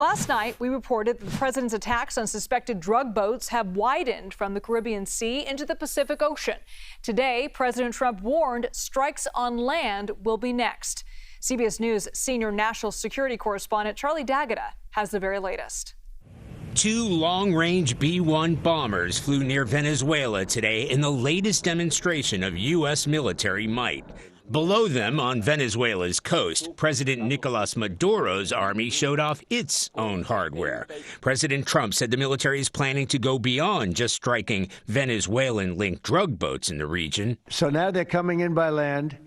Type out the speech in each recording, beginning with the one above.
Last night, we reported that the president's attacks on suspected drug boats have widened from the Caribbean Sea into the Pacific Ocean. Today, President Trump warned strikes on land will be next. CBS News senior national security correspondent Charlie D'Agata has the very latest. Two long-range B-1 bombers flew near Venezuela today in the latest demonstration of U.S. military might. Below them, on Venezuela's coast, President Nicolas Maduro's army showed off its own hardware. President Trump said the military is planning to go beyond just striking Venezuelan-linked drug boats in the region. So now they're coming in by land,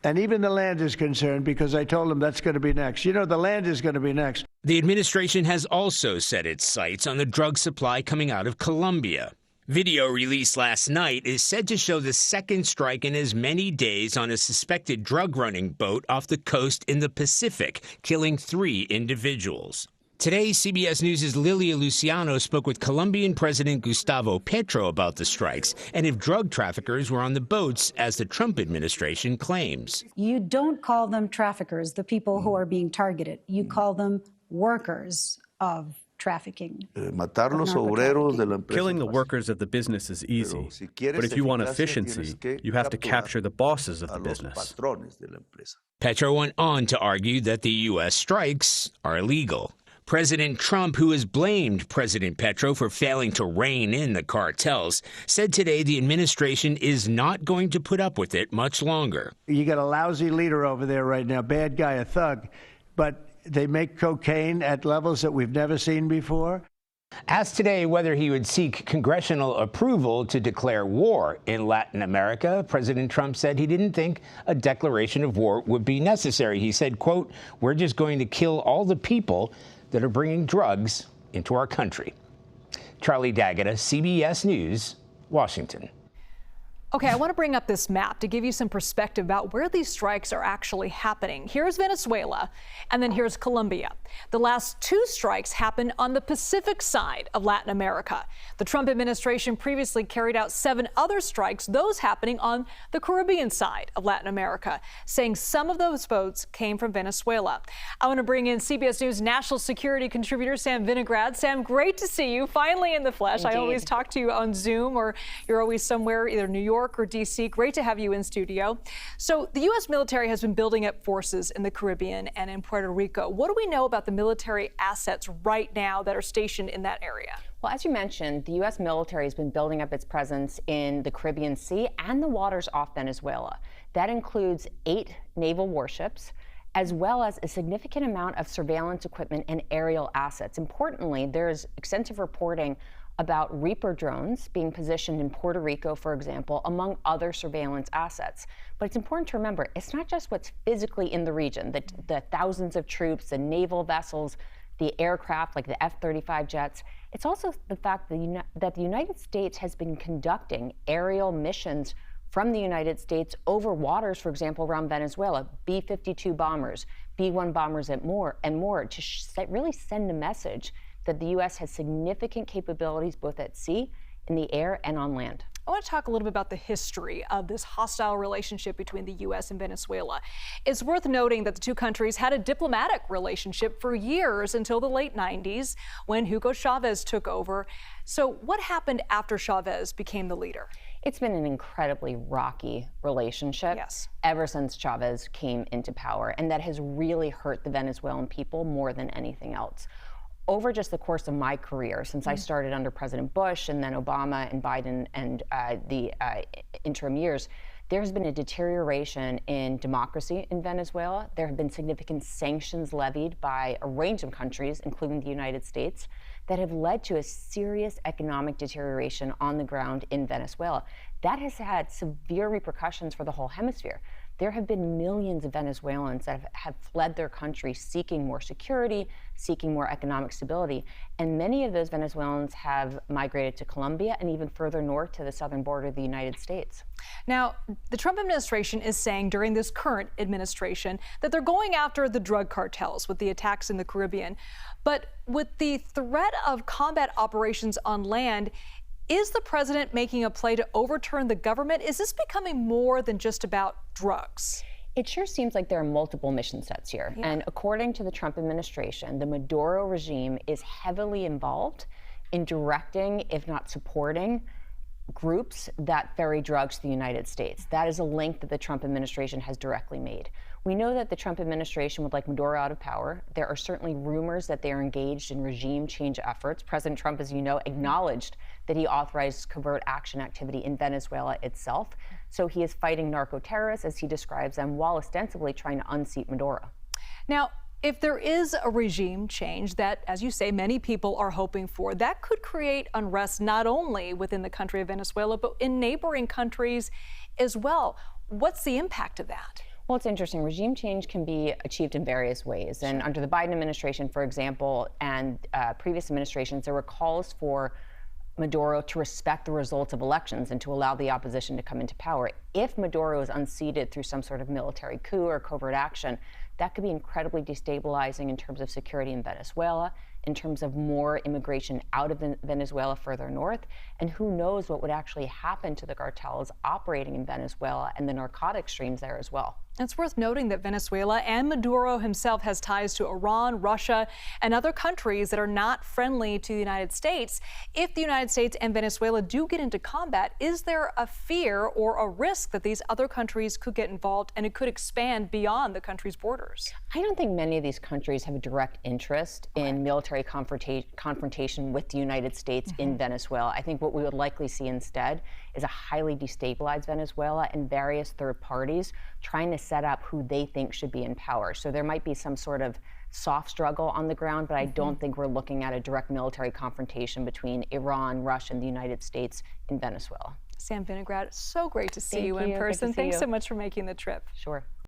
and even the land is concerned because I told them that's going to be next. You know, the land is going to be next. The administration has also set its sights on the drug supply coming out of Colombia. Video released last night is said to show the second strike in as many days on a suspected drug-running boat off the coast in the Pacific, killing 3 individuals. Today, CBS News' Lilia Luciano spoke with Colombian President Gustavo Petro about the strikes and if drug traffickers were on the boats, as the Trump administration claims. You don't call them traffickers, the people who are being targeted. You call them workers of trafficking. Killing the workers of the business is easy, but if you want efficiency, you have to capture the bosses of the business. Petro went on to argue that the U.S. strikes are illegal. President Trump, who has blamed President Petro for failing to rein in the cartels, said today the administration is not going to put up with it much longer. You got a lousy leader over there right now, bad guy, a thug, but they make cocaine at levels that we've never seen before. Asked today whether he would seek congressional approval to declare war in Latin America, President Trump said he didn't think a declaration of war would be necessary. He said, quote, "We're just going to kill all the people that are bringing drugs into our country." Charlie D'Agata, CBS News, Washington. Okay, I want to bring up this map to give you some perspective about where these strikes are actually happening. Here's Venezuela, and then here's Colombia. The last 2 strikes happened on the Pacific side of Latin America. The Trump administration previously carried out 7 other strikes, those happening on the Caribbean side of Latin America, saying some of those boats came from Venezuela. I want to bring in CBS News national security contributor Sam Vinograd. Sam, great to see you finally in the flesh. Indeed. I always talk to you on Zoom, or you're always somewhere, either New York or D.C. Great to have you in studio. So the U.S. military has been building up forces in the Caribbean and in Puerto Rico. What do we know about the military assets right now that are stationed in that area? Well, as you mentioned, the U.S. military has been building up its presence in the Caribbean Sea and the waters off Venezuela. That includes 8 naval warships, as well as a significant amount of surveillance equipment and aerial assets. Importantly, there's extensive reporting about Reaper drones being positioned in Puerto Rico, for example, among other surveillance assets. But it's important to remember, it's not just what's physically in the region, the thousands of troops, the naval vessels, the aircraft like the F-35 jets. It's also the fact that the United States has been conducting aerial missions from the United States over waters, for example, around Venezuela, B-52 bombers, B-1 bombers and more, to really send a message that the U.S. has significant capabilities both at sea, in the air, and on land. I want to talk a little bit about the history of this hostile relationship between the U.S. and Venezuela. It's worth noting that the 2 countries had a diplomatic relationship for years until the late 90s when Hugo Chavez took over. So what happened after Chavez became the leader? It's been an incredibly rocky relationship ever since Chavez came into power, and that has really hurt the Venezuelan people more than anything else. Over just the course of my career, since I started under President Bush and then Obama and Biden and the interim years, there's been a deterioration in democracy in Venezuela. There have been significant sanctions levied by a range of countries, including the United States, that have led to a serious economic deterioration on the ground in Venezuela. That has had severe repercussions for the whole hemisphere. There have been millions of Venezuelans that have fled their country seeking more security, seeking more economic stability, and many of those Venezuelans have migrated to Colombia and even further north to the southern border of the United States. Now, the Trump administration is saying during this current administration that they're going after the drug cartels with the attacks in the Caribbean. But with the threat of combat operations on land, is the president making a play to overturn the government? Is this becoming more than just about drugs? It sure seems like there are multiple mission sets here. Yeah. And according to the Trump administration, the Maduro regime is heavily involved in directing, if not supporting, groups that ferry drugs to the United States. That is a link that the Trump administration has directly made. We know that the Trump administration would like Maduro out of power. There are certainly rumors that they are engaged in regime change efforts. President Trump, as you know, acknowledged that he authorized covert action activity in Venezuela itself. So he is fighting narco-terrorists, as he describes them, while ostensibly trying to unseat Maduro. Now, if there is a regime change that, as you say, many people are hoping for, that could create unrest not only within the country of Venezuela, but in neighboring countries as well. What's the impact of that? Well, it's interesting. Regime change can be achieved in various ways. And under the Biden administration, for example, and previous administrations, there were calls for Maduro to respect the results of elections and to allow the opposition to come into power. If Maduro is unseated through some sort of military coup or covert action, that could be incredibly destabilizing in terms of security in Venezuela, in terms of more immigration out of Venezuela further north, and who knows what would actually happen to the cartels operating in Venezuela and the narcotic streams there as well. It's worth noting that Venezuela and Maduro himself has ties to Iran, Russia, and other countries that are not friendly to the United States. If the United States and Venezuela do get into combat, is there a fear or a risk that these other countries could get involved and it could expand beyond the country's borders? I don't think many of these countries have a direct interest in military confrontation with the United States in Venezuela. I think what we would likely see instead is a highly destabilized Venezuela and various third parties trying to set up who they think should be in power. So there might be some sort of soft struggle on the ground, but I don't think we're looking at a direct military confrontation between Iran, Russia, and the United States in Venezuela. Sam Vinograd, so great to see you in person. Thanks so much for making the trip. Sure.